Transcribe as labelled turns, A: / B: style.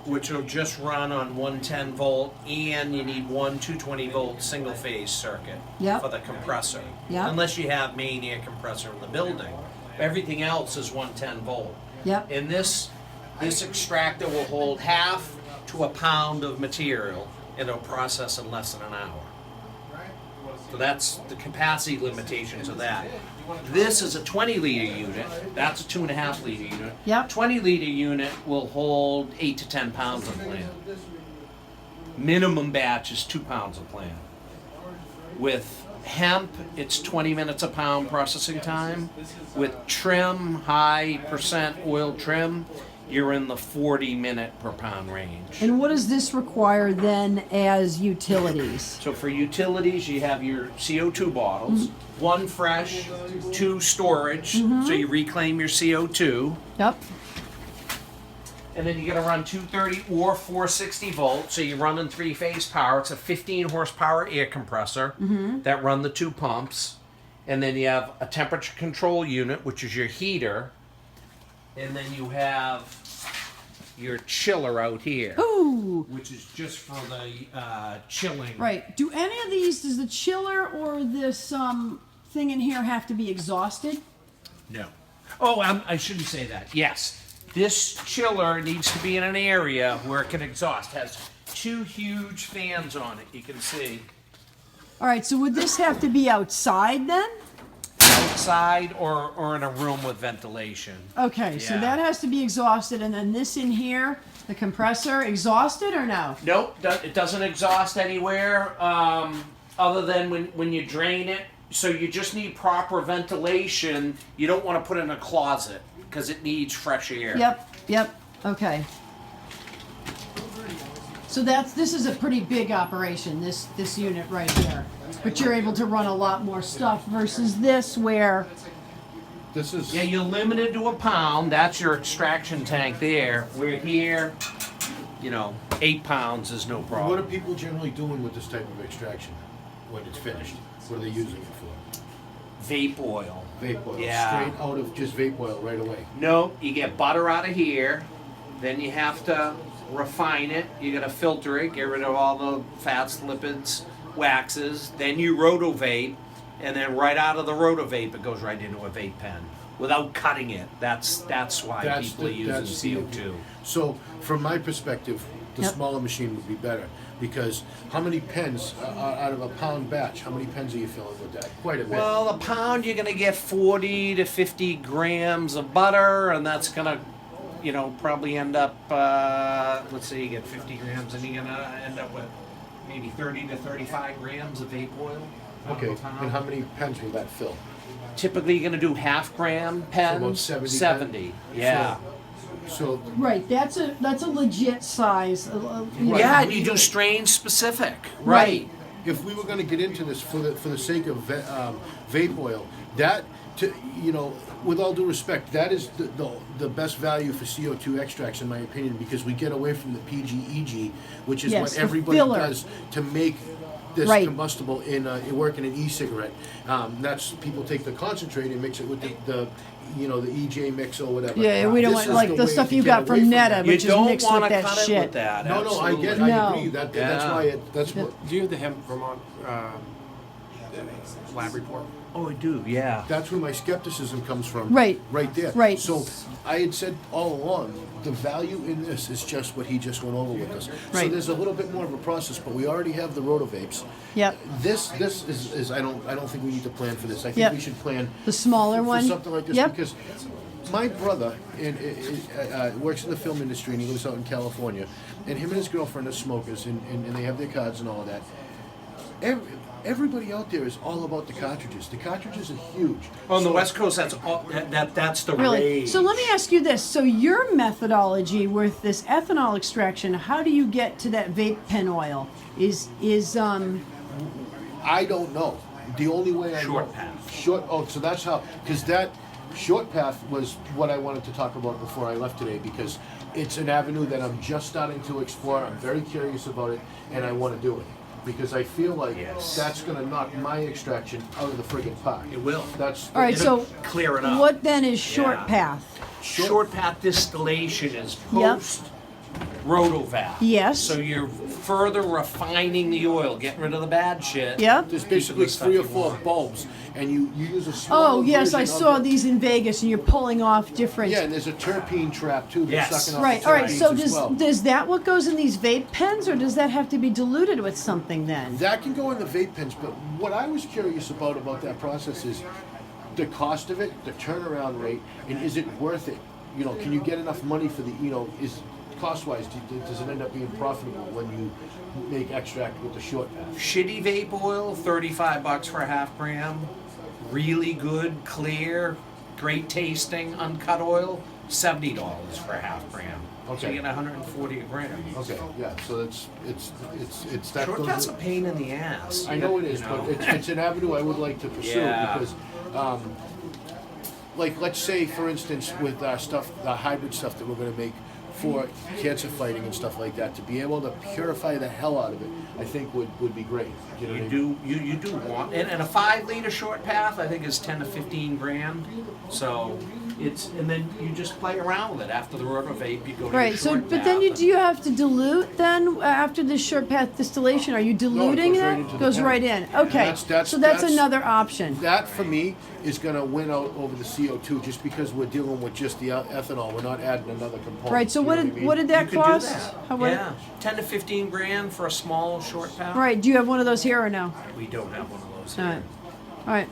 A: which will just run on 110 volt, and you need one 220 volt single phase circuit
B: Yep.
A: for the compressor.
B: Yep.
A: Unless you have main air compressor in the building. Everything else is 110 volt.
B: Yep.
A: And this extractor will hold half to a pound of material, and it'll process in less than an hour. So that's the capacity limitations of that. This is a 20 liter unit. That's a 2.5 liter unit.
B: Yep.
A: 20 liter unit will hold 8 to 10 pounds of plant. Minimum batch is 2 pounds of plant. With hemp, it's 20 minutes a pound processing time. With trim, high percent oil trim, you're in the 40-minute per pound range.
B: And what does this require then as utilities?
A: So for utilities, you have your CO2 bottles, one fresh, two storage, so you reclaim your CO2.
B: Yep.
A: And then you gotta run 230 or 460 volts, so you run in three-phase power. It's a 15 horsepower air compressor that run the two pumps. And then you have a temperature control unit, which is your heater. And then you have your chiller out here,
B: Ooh.
A: which is just for the chilling.
B: Right. Do any of these, does the chiller or this thing in here have to be exhausted?
A: No. Oh, I shouldn't say that. Yes. This chiller needs to be in an area where it can exhaust. It has two huge fans on it, you can see.
B: All right, so would this have to be outside then?
A: Outside or in a room with ventilation.
B: Okay, so
A: Yeah.
B: that has to be exhausted, and then this in here, the compressor, exhausted or no?
A: Nope, it doesn't exhaust anywhere other than when you drain it. So you just need proper ventilation. You don't want to put it in a closet because it needs fresh air.
B: Yep, okay. So this is a pretty big operation, this unit right here. But you're able to run a lot more stuff versus this where,
C: This is
A: Yeah, you're limited to a pound. That's your extraction tank there. We're here, 8 pounds is no
C: what are
A: problem.
C: people generally doing with this type of extraction when it's finished? What are they using it for?
A: Vape oil.
C: Vape oil.
A: Yeah.
C: Straight out of just vape oil right away.
A: No, you get butter out of here. Then you have to refine it. You got to filter it, get rid of all the fats, lipids, waxes. Then you rotovape, and then right out of the rotovape, it goes right into a vape pen without cutting it. That's why people are using CO2.
C: So, from my perspective, the
B: Yep.
C: smaller machine would be better because how many pens out of a pound batch? How many pens are you filling with that? Quite a bit.
A: Well, a pound, you're going to get 40 to 50 grams of butter, and that's going to, probably end up, let's say you get 50 grams, and you're going to end up with maybe 30 to 35 grams of vape oil. out of
C: Okay,
A: a pound.
C: and how many pens will that fill?
A: Typically, you're going to do half-gram pens.
C: about 70
A: 70, yeah.
C: So,
B: right, that's a legit size.
A: Yeah, and you do strain specific.
B: Right.
C: if we were going to get into this for the sake of vape oil, that with all due respect, that is the best value for CO2 extracts in my opinion because we get away from the PGEG, which is
B: Yes,
C: what
B: the
C: everybody
B: filler.
C: does to make this
B: Right.
C: combustible in work in an e-cigarette. That's people take the concentrate and mix it with the EJ mix or whatever.
B: Yeah, we don't
C: This
B: want,
C: is
B: like
C: the
B: the
C: way
B: stuff
C: to
B: you
C: get
B: got
C: away
B: from
C: from
B: Netta,
C: that.
A: You
B: which is
A: don't
B: mixed
A: want
B: with
A: to
B: that
A: cut it
B: shit.
A: with that.
C: No, I
A: absolutely.
C: get,
B: No.
C: I agree. That's
A: Yeah.
C: why that's what.
D: Do you have the hemp Vermont lab report?
A: Oh, I do, yeah.
C: That's where my skepticism comes from.
B: Right.
C: Right there.
B: Right.
C: So I had said all along, the value in this is just what he just went over with us. So
B: Right.
C: there's a little bit more of a process, but we already have the rotovapes.
B: Yep.
C: This is I don't think we need to plan for this. I think
B: Yep.
C: we should plan
B: The smaller
C: for
B: one?
C: something like this
B: Yep.
C: because my brother works in the film industry and he lives out in California, and him and his girlfriend are smokers and they have their cards and all of that. Everybody out there is all about the cartridges. The cartridges are huge.
A: On the
C: So-
A: West Coast, that's the
B: Really?
A: rage.
B: So let me ask you this. So your methodology with this ethanol extraction, how do you get to that vape pen oil? Is
C: I don't know. The only way I
A: Short
C: know,
A: path.
C: Oh, so that's how. Because that short path was what I wanted to talk about before I left today. Because it's an avenue that I'm just starting to explore. I'm very curious about it, and I want to do it. Because I feel like
A: Yes.
C: that's going to knock my extraction out of the friggin' park.
A: It will.
C: That's
B: all right?
A: It'll
B: So
A: clear it up.
B: what then is short
A: Yeah.
B: path?
A: Short path distillation is
B: Yep.
A: post Rotovac.
B: Yes.
A: So you're further refining the oil, getting rid of the bad shit.
B: Yep.
C: There's
A: Keeping
C: basically
A: the stuff
C: 3 or
A: you
C: 4
A: want.
C: bulbs, and you use a small
B: Oh, yes, I
C: version of
B: saw
C: the-
B: these in Vegas, and you're pulling off different.
C: Yeah, and there's a terpene trap too. That's
A: Yes.
C: sucking off
B: Right,
C: the
B: all right,
C: terpenes
B: so
C: as well.
B: does that what goes in these vape pens, or does that have to be diluted with something then?
C: That can go in the vape pens, but what I was curious about that process is the cost of it, the turnaround rate, and is it worth it? You know, can you get enough money for the, you know, is cost-wise, does it end up being profitable when you make extract with the short path?
A: Shitty vape oil, $35 for a half gram. Really good, clear, great tasting, uncut oil, $70 for a half gram. So
C: Okay.
A: you get 140 a gram.
C: Okay, yeah, so it's that.
A: Short
C: those
A: pat's
C: are-
A: a pain in the ass.
C: I know it
A: you
C: is,
A: know.
C: but it's an avenue I would like to pursue
A: Yeah.
C: because, like, let's say, for instance, with our stuff, the hybrid stuff that we're going to make for cancer fighting and stuff like that, to be able to purify the hell out of it, I think would be great. You know what I mean?
A: You do want, and a 5 liter short path I think is 10 to 15 grand. So it's, and then you just play around with it after the rotor vape. You go to
B: Right,
A: your
B: so,
A: short
B: but then
A: path
B: do you have to dilute then after the short path distillation? Are you diluting
C: goes
B: that?
C: right into the
B: Goes
C: pen.
B: right in, okay. So that's another option.
C: That for me is going to win out over the CO2 just because we're dealing with just the ethanol. We're not adding another component.
B: Right, so
C: you
B: what
C: know
B: did,
C: I mean?
B: what did that
A: You could
B: cost?
A: do that.
B: How- what-
A: Yeah, 10 to 15 grand for a small short path.
B: Right, do you have one of those here or no?
A: We don't have one of those.
B: All
A: Here.
B: right, all right.